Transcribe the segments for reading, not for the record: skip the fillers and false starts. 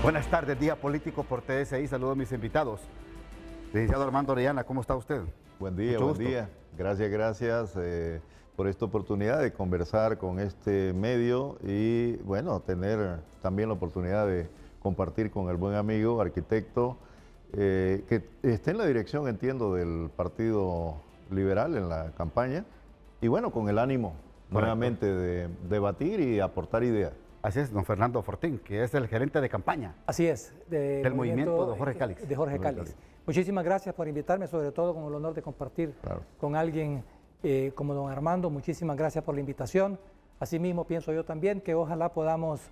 Buenas tardes, Día Político por TSI. Saludo a mis invitados. Licenciado Armando Orellana, ¿cómo está usted? Buen día, Mucho buen gusto. día. Gracias por esta oportunidad de conversar con este medio y, bueno, tener también la oportunidad de compartir con el buen amigo, arquitecto, que esté en la dirección, entiendo, del Partido Liberal en la campaña y, bueno, con el ánimo nuevamente de debatir y aportar ideas. Así es, don Fernando Fortín, que es el gerente de campaña. Así es, Del movimiento de Jorge Cálix. De Jorge Cálix. Muchísimas gracias por invitarme, sobre todo con el honor de compartir con alguien como don Armando. Muchísimas gracias por la invitación. Asimismo, pienso yo también que ojalá podamos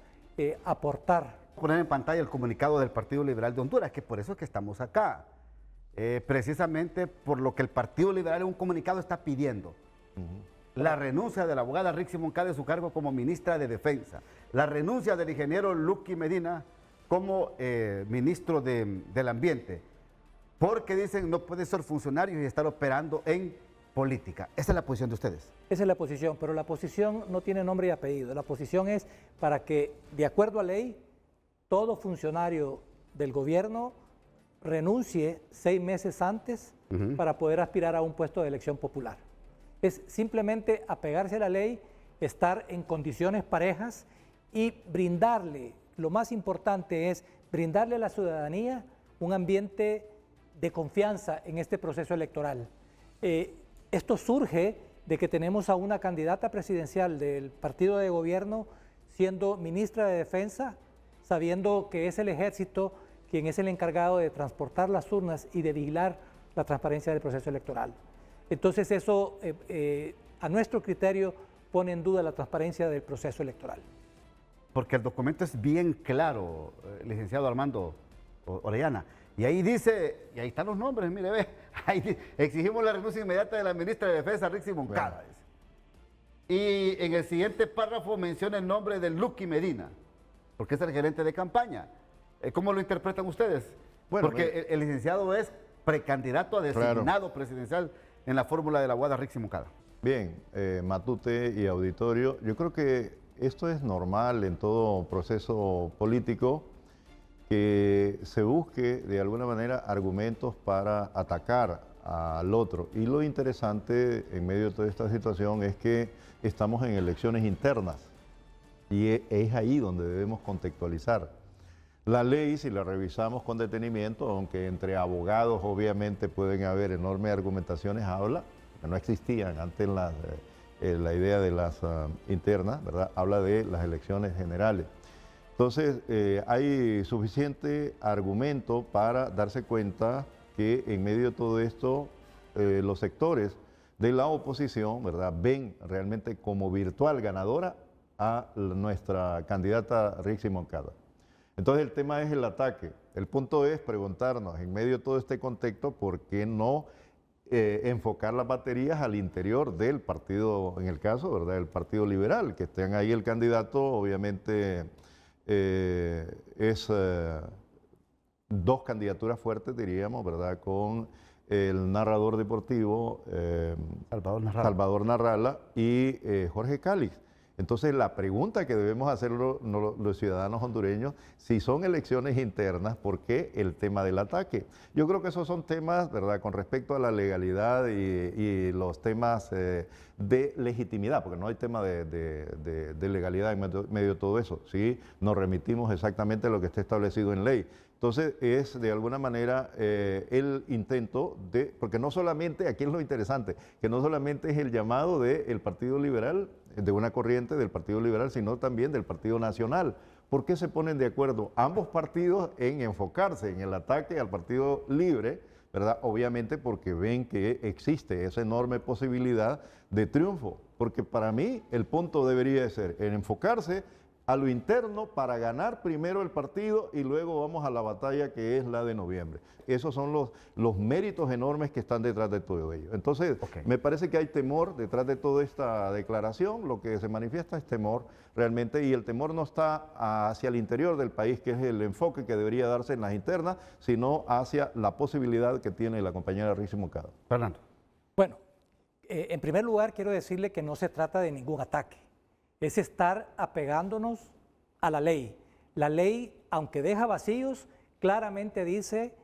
aportar. Poner en pantalla el comunicado del Partido Liberal de Honduras, que por eso es que estamos acá. Precisamente por lo que el Partido Liberal en un comunicado está pidiendo. La renuncia de la abogada Rixi Moncada de su cargo como ministra de Defensa. La renuncia del ingeniero Luqui Medina como ministro del Ambiente. Porque dicen no puede ser funcionario y estar operando en política. Esa es la posición de ustedes. Esa es la posición, pero la posición no tiene nombre y apellido. La posición es para que, de acuerdo a ley, todo funcionario del gobierno renuncie 6 meses antes para poder aspirar a un puesto de elección popular. Es simplemente apegarse a la ley, estar en condiciones parejas y brindarle, lo más importante es brindarle a la ciudadanía un ambiente de confianza en este proceso electoral. Esto surge de que tenemos a una candidata presidencial del partido de gobierno siendo ministra de Defensa, sabiendo que es el ejército quien es el encargado de transportar las urnas y de vigilar la transparencia del proceso electoral. Entonces eso, a nuestro criterio, pone en duda la transparencia del proceso electoral. Porque el documento es bien claro, licenciado Armando Orellana. Y ahí dice, y ahí están los nombres, mire, ve, ahí exigimos la renuncia inmediata de la ministra de Defensa, Rixi Moncada. Bueno. Y en el siguiente párrafo menciona el nombre de Luqui Medina, porque es el gerente de campaña. ¿Cómo lo interpretan ustedes? Bueno, porque el licenciado es precandidato a designado presidencial en la fórmula de la abogada Rixi Moncada. Bien, Matute y auditorio, yo creo que esto es normal en todo proceso político, que se busque de alguna manera argumentos para atacar al otro. Y lo interesante en medio de toda esta situación es que estamos en elecciones internas y es ahí donde debemos contextualizar. La ley, si la revisamos con detenimiento, aunque entre abogados obviamente pueden haber enormes argumentaciones, habla, que no existían antes la idea de las internas, ¿verdad? Habla de las elecciones generales. Entonces, hay suficiente argumento para darse cuenta que en medio de todo esto, los sectores de la oposición, ¿verdad?, ven realmente como virtual ganadora a nuestra candidata Rixi Moncada. Entonces, el tema es el ataque. El punto es preguntarnos, en medio de todo este contexto, ¿por qué no enfocar las baterías al interior del partido, en el caso, ¿verdad?, del Partido Liberal, que estén ahí el candidato, obviamente... es 2 candidaturas fuertes, diríamos, ¿verdad? Con el narrador deportivo Salvador Narrala y Jorge Cálix. Entonces, la pregunta que debemos hacer los ciudadanos hondureños, si son elecciones internas, ¿por qué el tema del ataque? Yo creo que esos son temas, ¿verdad?, con respecto a la legalidad y los temas de legitimidad, porque no hay tema de legalidad en medio de todo eso. Sí, nos remitimos exactamente a lo que está establecido en ley. Entonces, es de alguna manera el intento de, porque no solamente, aquí es lo interesante, que no solamente es el llamado del Partido Liberal, de una corriente del Partido Liberal, sino también del Partido Nacional. ¿Por qué se ponen de acuerdo ambos partidos en enfocarse en el ataque al Partido Libre, ¿verdad? Obviamente porque ven que existe esa enorme posibilidad de triunfo, porque para mí el punto debería ser en enfocarse a lo interno para ganar primero el partido y luego vamos a la batalla que es la de noviembre. Esos son los méritos enormes que están detrás de todo ello. Entonces, me parece que hay temor detrás de toda esta declaración, lo que se manifiesta es temor realmente, y el temor no está hacia el interior del país, que es el enfoque que debería darse en las internas, sino hacia la posibilidad que tiene la compañera Rixi Moncada. Fernando. Bueno, en primer lugar quiero decirle que no se trata de ningún ataque. Es estar apegándonos a la ley. La ley aunque deja vacíos, claramente dice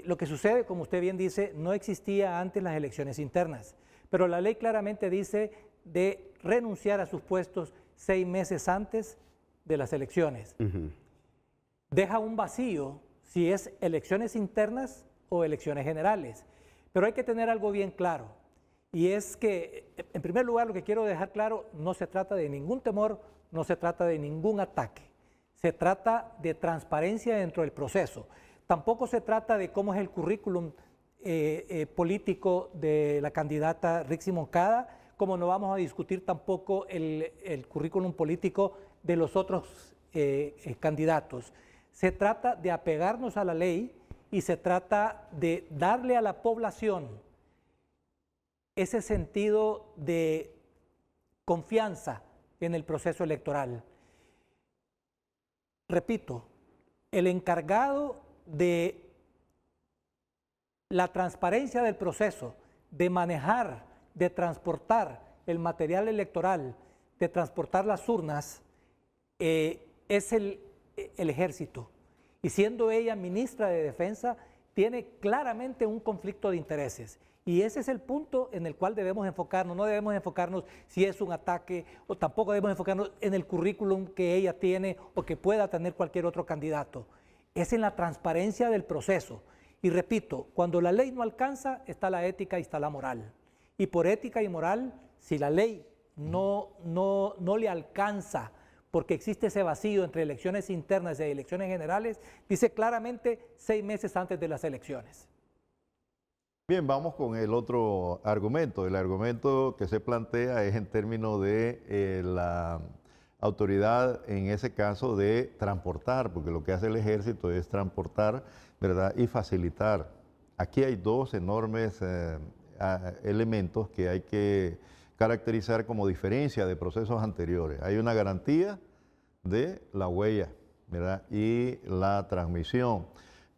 lo que sucede, como usted bien dice, no existía antes las elecciones internas, pero la ley claramente dice de renunciar a sus puestos 6 meses antes de las elecciones. Deja un vacío si es elecciones internas o elecciones generales, pero hay que tener algo bien claro, y es que, en primer lugar, lo que quiero dejar claro, no se trata de ningún temor, no se trata de ningún ataque, se trata de transparencia dentro del proceso. Tampoco se trata de cómo es el currículum político de la candidata Rixi Moncada, como no vamos a discutir tampoco el currículum político de los otros candidatos. Se trata de apegarnos a la ley y se trata de darle a la población ese sentido de confianza en el proceso electoral. Repito, el encargado de la transparencia del proceso, de manejar, de transportar el material electoral, de transportar las urnas, es el ejército. Y siendo ella ministra de Defensa, tiene claramente un conflicto de intereses. Y ese es el punto en el cual debemos enfocarnos. No debemos enfocarnos si es un ataque, o tampoco debemos enfocarnos en el currículum que ella tiene o que pueda tener cualquier otro candidato. Es en la transparencia del proceso. Y repito, cuando la ley no alcanza, está la ética y está la moral. Y por ética y moral, si la ley no le alcanza, porque existe ese vacío entre elecciones internas y elecciones generales, dice claramente 6 meses antes de las elecciones. Bien, vamos con el otro argumento. El argumento que se plantea es en términos de la autoridad, en ese caso, de transportar, porque lo que hace el ejército es transportar, ¿verdad?, y facilitar. Aquí hay dos enormes elementos que hay que caracterizar como diferencia de procesos anteriores. Hay una garantía de la huella, ¿verdad?, y la transmisión.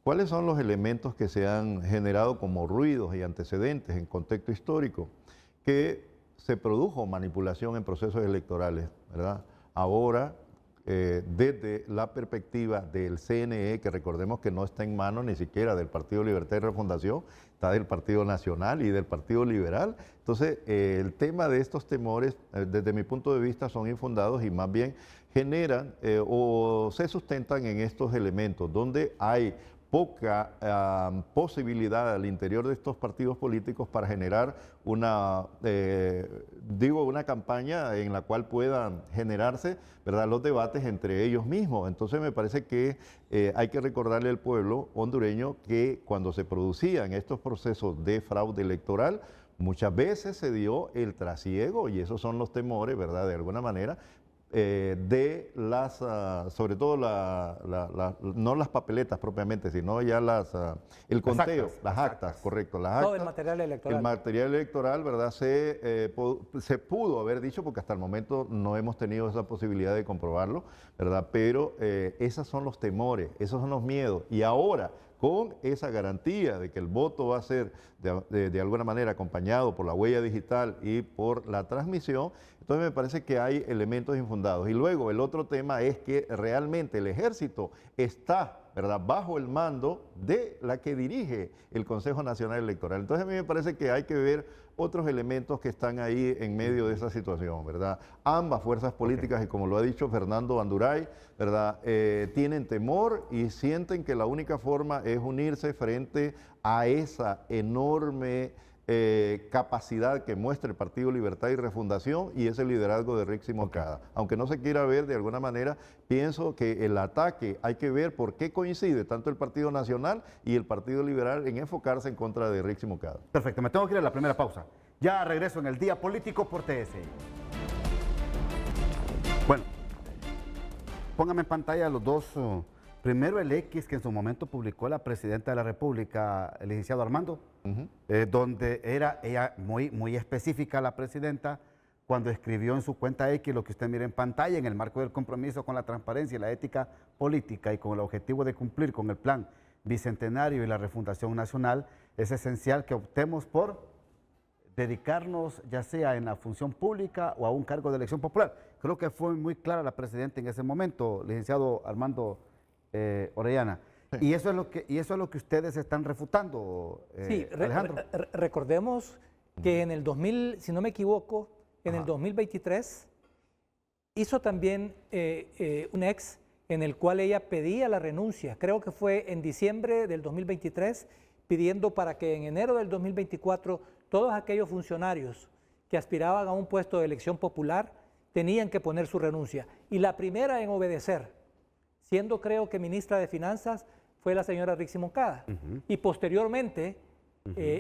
¿Cuáles son los elementos que se han generado como ruidos y antecedentes en contexto histórico? Que se produjo manipulación en procesos electorales, ¿verdad? Ahora, desde la perspectiva del CNE, que recordemos que no está en manos ni siquiera del Partido Libertad y Refundación, está del Partido Nacional y del Partido Liberal. Entonces, el tema de estos temores, desde mi punto de vista, son infundados y más bien generan o se sustentan en estos elementos, donde hay poca posibilidad al interior de estos partidos políticos para generar una campaña en la cual puedan generarse, ¿verdad?, los debates entre ellos mismos. Entonces me parece que hay que recordarle al pueblo hondureño que cuando se producían estos procesos de fraude electoral, muchas veces se dio el trasiego, y esos son los temores, ¿verdad?, de alguna manera, de las, sobre todo no las papeletas propiamente, sino ya el conteo, las actas, correcto, las actas. Todo el material electoral. El material electoral, ¿verdad?, se pudo haber dicho, porque hasta el momento no hemos tenido esa posibilidad de comprobarlo, ¿verdad?, pero esos son los temores, esos son los miedos, y ahora, con esa garantía de que el voto va a ser de alguna manera acompañado por la huella digital y por la transmisión, entonces me parece que hay elementos infundados. Y luego el otro tema es que realmente el ejército está, ¿verdad?, bajo el mando de la que dirige el Consejo Nacional Electoral. Entonces a mí me parece que hay que ver otros elementos que están ahí en medio de esa situación, ¿verdad? Ambas fuerzas políticas, y como lo ha dicho Fernando Anduray, ¿verdad?, tienen temor y sienten que la única forma es unirse frente a esa enorme capacidad que muestra el Partido Libertad y Refundación y ese liderazgo de Rixi Moncada. Aunque no se quiera ver de alguna manera, pienso que el ataque hay que ver por qué coincide tanto el Partido Nacional y el Partido Liberal en enfocarse en contra de Rixi Moncada. Perfecto, me tengo que ir a la primera pausa. Ya regreso en el Día Político por TSI. Bueno, póngame en pantalla los dos. Primero el X que en su momento publicó la Presidenta de la República, el licenciado Armando, donde era ella muy específica, la Presidenta, cuando escribió en su cuenta X lo que usted mira en pantalla, en el marco del compromiso con la transparencia y la ética política y con el objetivo de cumplir con el plan bicentenario y la refundación nacional, es esencial que optemos por dedicarnos ya sea en la función pública o a un cargo de elección popular. Creo que fue muy clara la Presidenta en ese momento, licenciado Armando Orellana. Sí. Y eso es lo que ustedes están refutando, Sí, Alejandro. recordemos que en el 2000, si no me equivoco, en el 2023 hizo también un ex en el cual ella pedía la renuncia, creo que fue en diciembre del 2023, pidiendo para que en enero del 2024 todos aquellos funcionarios que aspiraban a un puesto de elección popular tenían que poner su renuncia. Y la primera en obedecer, siendo creo que ministra de Finanzas, fue la señora Rixi Moncada. Y posteriormente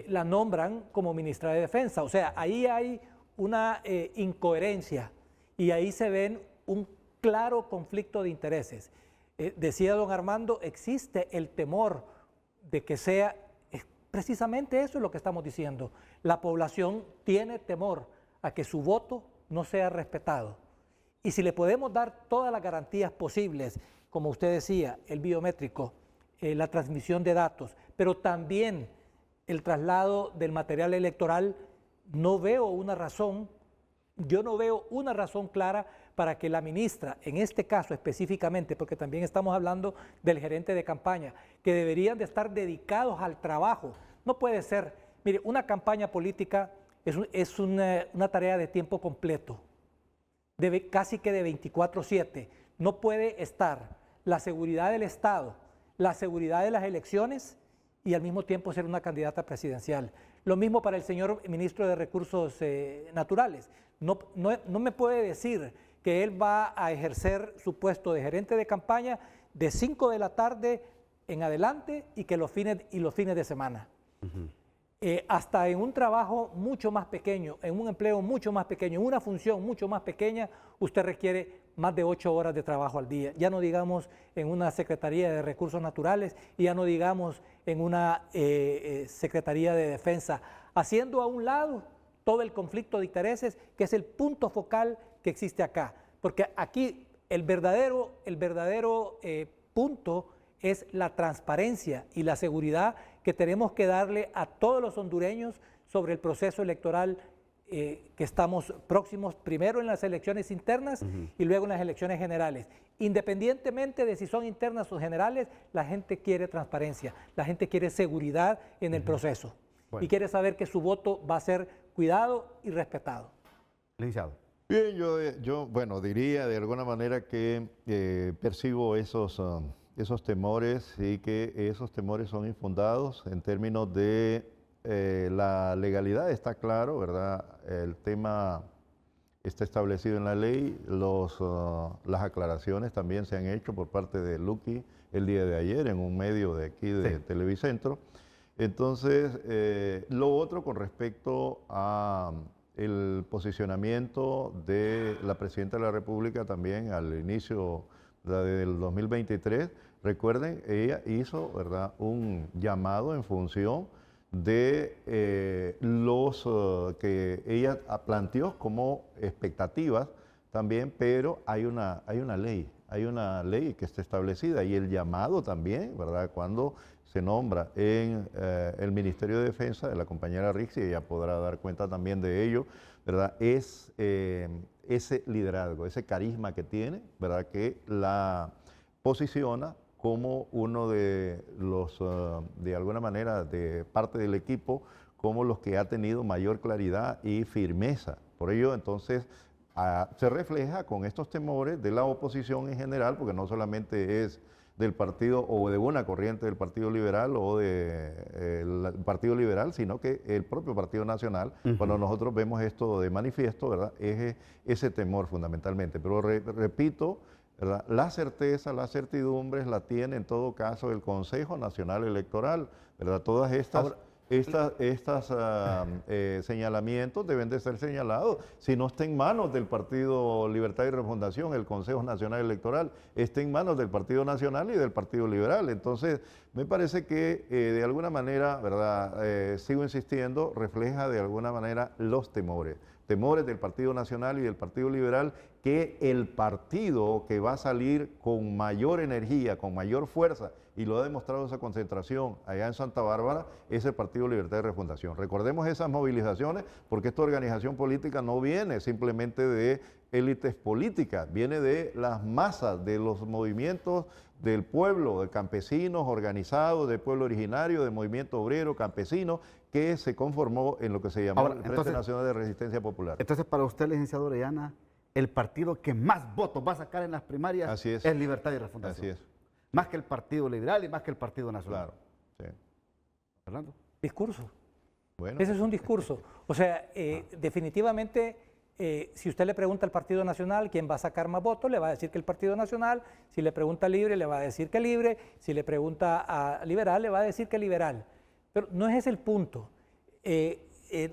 la nombran como ministra de Defensa. O sea, ahí hay una incoherencia y ahí se ven un claro conflicto de intereses. Decía don Armando, existe el temor de que sea, precisamente eso es lo que estamos diciendo. La población tiene temor a que su voto no sea respetado. Y si le podemos dar todas las garantías posibles, como usted decía, el biométrico, la transmisión de datos, pero también el traslado del material electoral, no veo una razón, yo no veo una razón clara para que la ministra, en este caso específicamente, porque también estamos hablando del gerente de campaña, que deberían de estar dedicados al trabajo. No puede ser, mire, una campaña política es una tarea de tiempo completo, casi que de 24/7. No puede estar la seguridad del Estado, la seguridad de las elecciones y al mismo tiempo ser una candidata presidencial. Lo mismo para el señor ministro de Recursos Naturales. No me puede decir que él va a ejercer su puesto de gerente de campaña de 5 de la tarde en adelante y que los fines de semana. Hasta en un trabajo mucho más pequeño, en un empleo mucho más pequeño, en una función mucho más pequeña, usted requiere más de 8 horas de trabajo al día. Ya no digamos en una Secretaría de Recursos Naturales y ya no digamos en una Secretaría de Defensa, haciendo a un lado todo el conflicto de intereses, que es el punto focal que existe acá. Porque aquí el verdadero punto es la transparencia y la seguridad que tenemos que darle a todos los hondureños sobre el proceso electoral que estamos próximos, primero en las elecciones internas y luego en las elecciones generales. Independientemente de si son internas o generales, la gente quiere transparencia, la gente quiere seguridad en el proceso y quiere saber que su voto va a ser cuidado y respetado. Licenciado. Bien, yo bueno, diría de alguna manera que percibo esos temores y que esos temores son infundados en términos de la legalidad, está claro, ¿verdad? El tema está establecido en la ley, las aclaraciones también se han hecho por parte de Luqui el día de ayer en un medio de aquí de Televicentro. Entonces, lo otro con respecto a el posicionamiento de la Presidenta de la República también al inicio del 2023, recuerden, ella hizo, ¿verdad?, un llamado en función de los que ella planteó como expectativas también, pero hay una ley que está establecida y el llamado también, ¿verdad?, cuando se nombra en el Ministerio de Defensa de la compañera Rixi, ella podrá dar cuenta también de ello, ¿verdad?, es ese liderazgo, ese carisma que tiene, ¿verdad?, que la posiciona como uno de los, de alguna manera, de parte del equipo, como los que ha tenido mayor claridad y firmeza. Por ello, entonces, se refleja con estos temores de la oposición en general, porque no solamente es del partido o de una corriente del Partido Liberal o del Partido Liberal, sino que el propio Partido Nacional, cuando nosotros vemos esto de manifiesto, ¿verdad?, es ese temor fundamentalmente. Pero repito, ¿verdad?, la certeza, las certidumbres la tiene en todo caso el Consejo Nacional Electoral, ¿verdad? Todas estas señalamientos deben de ser señalados. Si no está en manos del Partido Libertad y Refundación, el Consejo Nacional Electoral, está en manos del Partido Nacional y del Partido Liberal. Entonces, me parece que de alguna manera, ¿verdad?, sigo insistiendo, refleja de alguna manera los temores del Partido Nacional y del Partido Liberal que el partido que va a salir con mayor energía, con mayor fuerza, y lo ha demostrado esa concentración allá en Santa Bárbara, es el Partido Libertad y Refundación. Recordemos esas movilizaciones, porque esta organización política no viene simplemente de élites políticas, viene de las masas, de los movimientos del pueblo, de campesinos organizados, del pueblo originario, del movimiento obrero, campesino, que se conformó en lo que se llamó el Frente Nacional de Resistencia Popular. Entonces, para usted, licenciado Orellana, el partido que más votos va a sacar en las primarias es Libertad y Refundación. Así es. Más que el Partido Liberal y más que el Partido Nacional. Claro, sí. Fernando. Discurso. Bueno. Ese es un discurso. O sea, definitivamente, si usted le pregunta al Partido Nacional quién va a sacar más votos, le va a decir que el Partido Nacional. Si le pregunta a Libre, le va a decir que Libre. Si le pregunta a Liberal, le va a decir que Liberal. Pero no es ese el punto.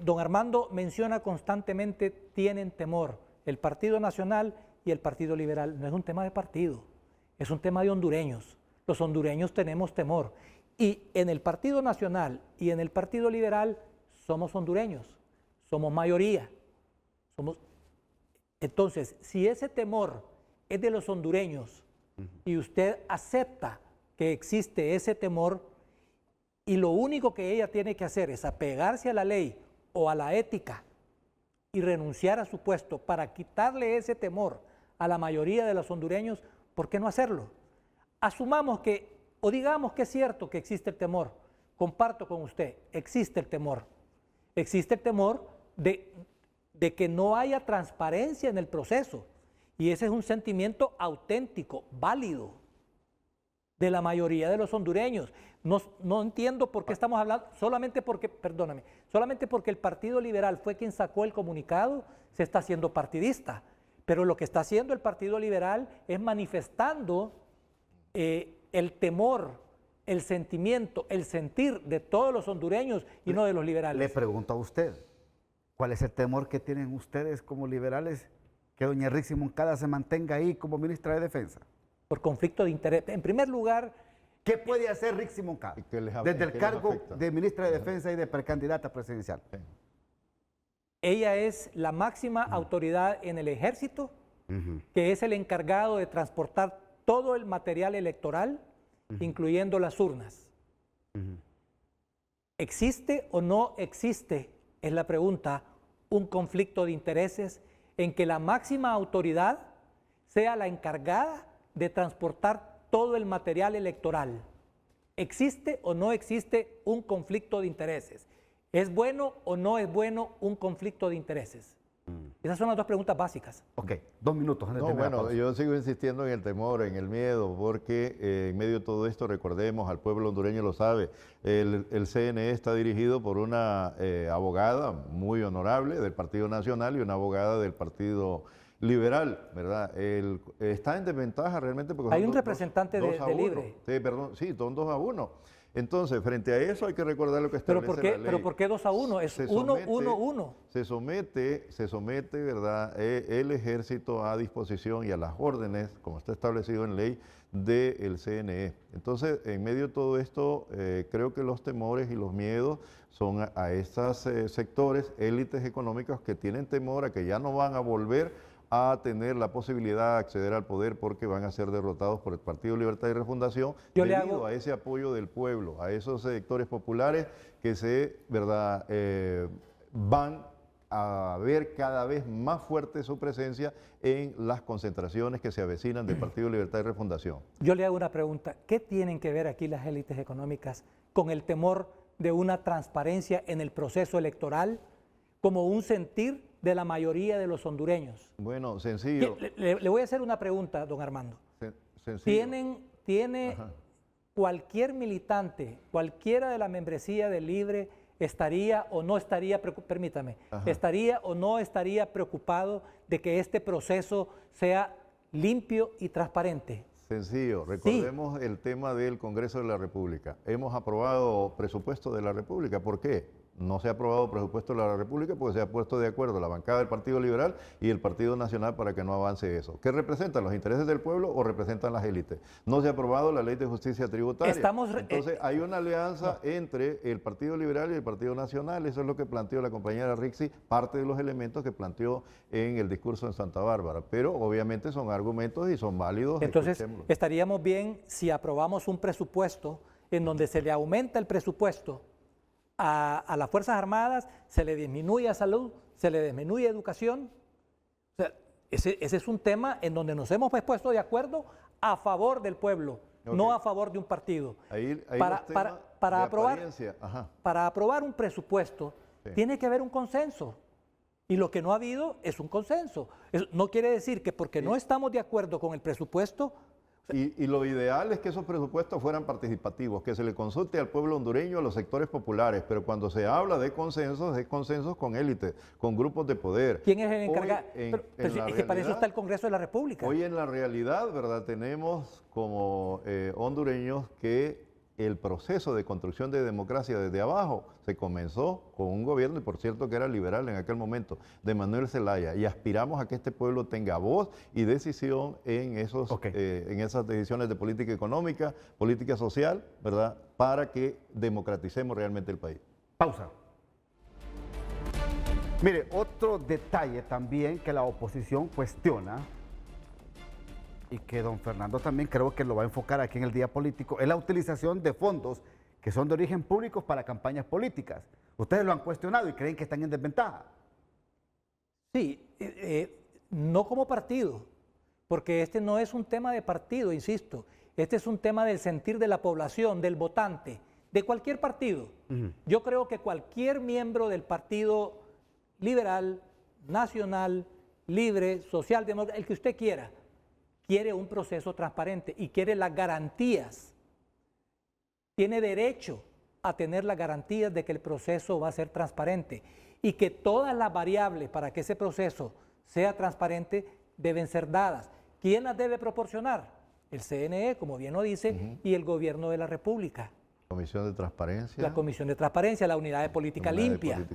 Don Armando menciona constantemente, tienen temor, el Partido Nacional y el Partido Liberal. No es un tema de partido, es un tema de hondureños. Los hondureños tenemos temor. Y en el Partido Nacional y en el Partido Liberal somos hondureños, somos mayoría. Entonces, si ese temor es de los hondureños y usted acepta que existe ese temor y lo único que ella tiene que hacer es apegarse a la ley o a la ética y renunciar a su puesto para quitarle ese temor a la mayoría de los hondureños, ¿por qué no hacerlo? Asumamos que, o digamos que es cierto que existe el temor, comparto con usted, existe el temor. Existe el temor de que no haya transparencia en el proceso. Y ese es un sentimiento auténtico, válido, de la mayoría de los hondureños. No entiendo por qué estamos hablando, solamente porque el Partido Liberal fue quien sacó el comunicado, se está haciendo partidista. Pero lo que está haciendo el Partido Liberal es manifestando el temor, el sentimiento, el sentir de todos los hondureños y no de los liberales. Le pregunto a usted, ¿cuál es el temor que tienen ustedes como liberales que doña Rixi Moncada se mantenga ahí como ministra de Defensa? Por conflicto de interés. En primer lugar, ¿qué puede hacer Rixi Moncada desde el cargo de ministra de Defensa y de precandidata presidencial? Ella es la máxima autoridad en el ejército, que es el encargado de transportar todo el material electoral, incluyendo las urnas. ¿Existe o no existe, es la pregunta, un conflicto de intereses en que la máxima autoridad sea la encargada de transportar todo el material electoral? ¿Existe o no existe un conflicto de intereses? ¿Es bueno o no es bueno un conflicto de intereses? Esas son las dos preguntas básicas. Ok, 2 minutos. No, bueno, yo sigo insistiendo en el temor, en el miedo, porque en medio de todo esto, recordemos, al pueblo hondureño lo sabe, el CNE está dirigido por una abogada muy honorable del Partido Nacional y una abogada del Partido Liberal, ¿verdad? Está en desventaja realmente porque hay un representante de Libre. Sí, perdón, sí, son 2-1. Entonces, frente a eso hay que recordar lo que establece la ley. ¿Pero por qué 2-1? Es 1-1-1. Se somete, ¿verdad?, el ejército a disposición y a las órdenes, como está establecido en ley, del CNE. Entonces, en medio de todo esto, creo que los temores y los miedos son a estos sectores, élites económicas que tienen temor a que ya no van a volver a tener la posibilidad de acceder al poder porque van a ser derrotados por el Partido Libertad y Refundación debido a ese apoyo del pueblo, a esos sectores populares que van a ver cada vez más fuerte su presencia en las concentraciones que se avecinan del Partido Libertad y Refundación. Yo le hago una pregunta, ¿qué tienen que ver aquí las élites económicas con el temor de una transparencia en el proceso electoral como un sentir de la mayoría de los hondureños? Bueno, sencillo. Le voy a hacer una pregunta, don Armando. Sencillo. ¿Tiene cualquier militante, cualquiera de la membresía de Libre, estaría o no estaría, estaría o no estaría preocupado de que este proceso sea limpio y transparente? Sencillo, recordemos el tema del Congreso de la República. Hemos aprobado presupuesto de la República. ¿Por qué? No se ha aprobado presupuesto de la República porque se ha puesto de acuerdo la bancada del Partido Liberal y el Partido Nacional para que no avance eso. ¿Qué representan? ¿Los intereses del pueblo o representan las élites? No se ha aprobado la ley de justicia tributaria. Entonces hay una alianza entre el Partido Liberal y el Partido Nacional. Eso es lo que planteó la compañera Rixi, parte de los elementos que planteó en el discurso en Santa Bárbara. Pero obviamente son argumentos y son válidos. Entonces estaríamos bien si aprobamos un presupuesto en donde se le aumenta el presupuesto a las Fuerzas Armadas, se le disminuye a salud, se le disminuye a educación. O sea, ese es un tema en donde nos hemos puesto de acuerdo a favor del pueblo, no a favor de un partido. Para aprobar un presupuesto tiene que haber un consenso. Y lo que no ha habido es un consenso. Eso no quiere decir que porque no estamos de acuerdo con el presupuesto. Y lo ideal es que esos presupuestos fueran participativos, que se le consulte al pueblo hondureño, a los sectores populares, pero cuando se habla de consensos, es consensos con élites, con grupos de poder. ¿Quién es el encargado? Es que para eso está el Congreso de la República. Hoy en la realidad, ¿verdad? Tenemos como hondureños que el proceso de construcción de democracia desde abajo se comenzó con un gobierno, y por cierto que era liberal en aquel momento, de Manuel Zelaya, y aspiramos a que este pueblo tenga voz y decisión en esas decisiones de política económica, política social, ¿verdad? Para que democraticemos realmente el país. Pausa. Mire, otro detalle también que la oposición cuestiona y que don Fernando también creo que lo va a enfocar aquí en el día político, es la utilización de fondos que son de origen público para campañas políticas. Ustedes lo han cuestionado y creen que están en desventaja. Sí, no como partido, porque este no es un tema de partido, insisto. Este es un tema del sentir de la población, del votante, de cualquier partido. Yo creo que cualquier miembro del Partido Liberal, Nacional, Libre, Socialdemócrata, el que usted quiera, quiere un proceso transparente y quiere las garantías, tiene derecho a tener las garantías de que el proceso va a ser transparente y que todas las variables para que ese proceso sea transparente deben ser dadas. ¿Quién las debe proporcionar? El CNE, como bien lo dice, y el Gobierno de la República. Comisión de Transparencia. La Comisión de Transparencia, la Unidad de Política Limpia.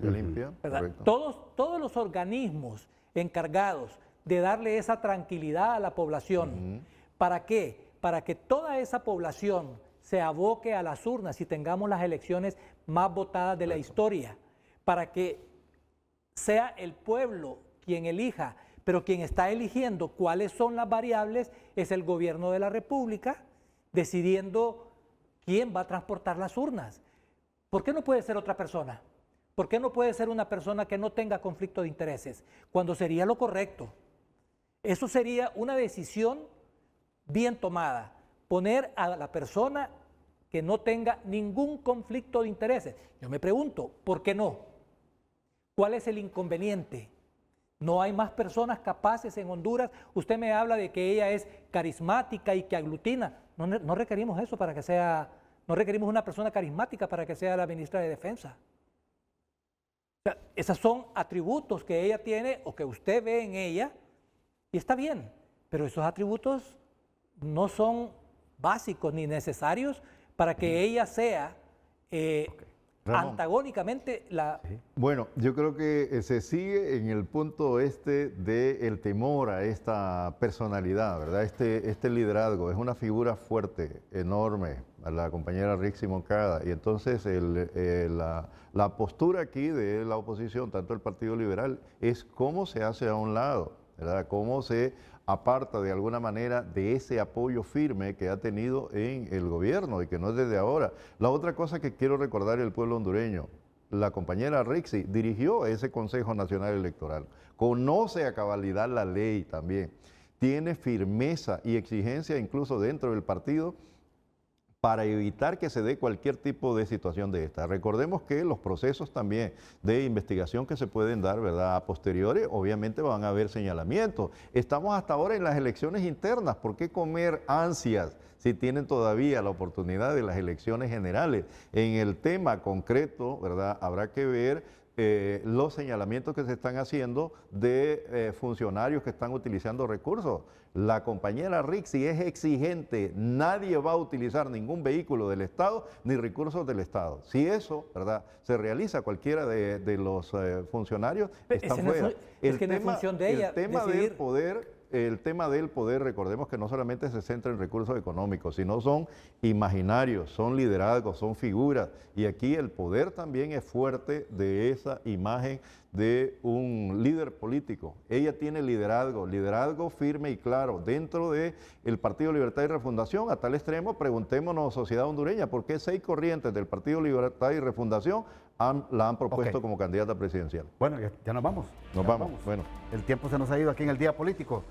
Todos los organismos encargados de darle esa tranquilidad a la población. ¿Para qué? Para que toda esa población se aboque a las urnas y tengamos las elecciones más votadas de la historia. Para que sea el pueblo quien elija, pero quien está eligiendo cuáles son las variables es el Gobierno de la República, decidiendo quién va a transportar las urnas. ¿Por qué no puede ser otra persona? ¿Por qué no puede ser una persona que no tenga conflicto de intereses? Cuando sería lo correcto. Eso sería una decisión bien tomada, poner a la persona que no tenga ningún conflicto de intereses. Yo me pregunto, ¿por qué no? ¿Cuál es el inconveniente? No hay más personas capaces en Honduras. Usted me habla de que ella es carismática y que aglutina. No requerimos eso para que sea, no requerimos una persona carismática para que sea la ministra de Defensa. O sea, esos son atributos que ella tiene o que usted ve en ella. Y está bien, pero esos atributos no son básicos ni necesarios para que ella sea antagónicamente la... Bueno, yo creo que se sigue en el punto del temor a esta personalidad, ¿verdad? Este liderazgo, es una figura fuerte, enorme, a la compañera Rixi Moncada, y entonces la postura aquí de la oposición, tanto el Partido Liberal, es cómo se hace a un lado, ¿verdad? Cómo se aparta de alguna manera de ese apoyo firme que ha tenido en el gobierno y que no es desde ahora. La otra cosa que quiero recordar al pueblo hondureño, la compañera Rixi dirigió ese Consejo Nacional Electoral, conoce a cabalidad la ley también, tiene firmeza y exigencia incluso dentro del partido para evitar que se dé cualquier tipo de situación de esta. Recordemos que los procesos también de investigación que se pueden dar, ¿verdad?, a posteriori, obviamente van a haber señalamientos. Estamos hasta ahora en las elecciones internas, ¿por qué comer ansias si tienen todavía la oportunidad de las elecciones generales? En el tema concreto, ¿verdad?, habrá que ver los señalamientos que se están haciendo de funcionarios que están utilizando recursos. La compañera Rixi es exigente, nadie va a utilizar ningún vehículo del Estado ni recursos del Estado. Si eso, ¿verdad?, se realiza, cualquiera de los funcionarios están fuera. Es que no es función de ella El tema del poder, recordemos que no solamente se centra en recursos económicos, sino son imaginarios, son liderazgos, son figuras. Y aquí el poder también es fuerte de esa imagen de un líder político. Ella tiene liderazgo firme y claro dentro del Partido Libertad y Refundación. A tal extremo, preguntémonos, sociedad hondureña, ¿por qué 6 corrientes del Partido Libertad y Refundación la han propuesto como candidata presidencial? Bueno, ya nos vamos. Nos vamos. Bueno. El tiempo se nos ha ido aquí en el Día Político.